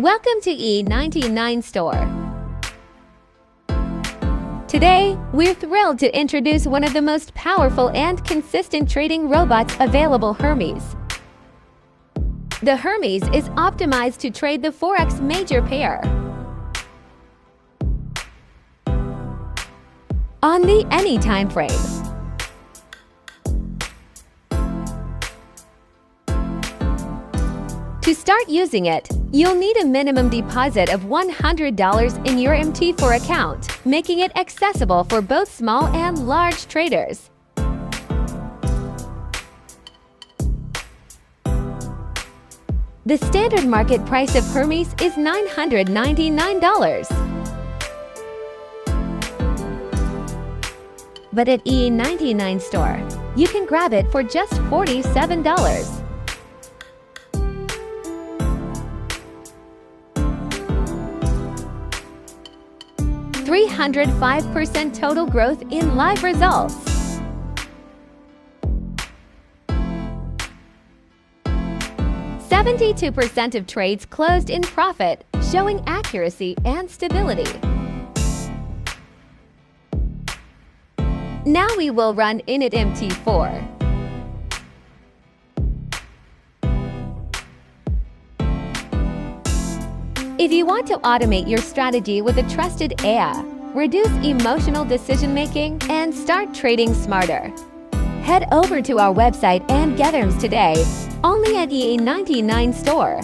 Welcome to E99 Store. Today, we're thrilled to introduce one of the most powerful and consistent trading robots available, Hermes. The Hermes is optimized to trade the Forex major pair on the any time frame. To start using it, you'll need a minimum deposit of $100 in your MT4 account, making it accessible for both small and large traders. The standard market price of Hermes is $999. But at E99 Store, you can grab it for just $47. 305% total growth in live results. 72% of trades closed in profit, showing accuracy and stability. Now we will run Init MT4. If you want to automate your strategy with a trusted AI, reduce emotional decision-making, and start trading smarter, head over to our website and get Hermes today, only at E99 Store.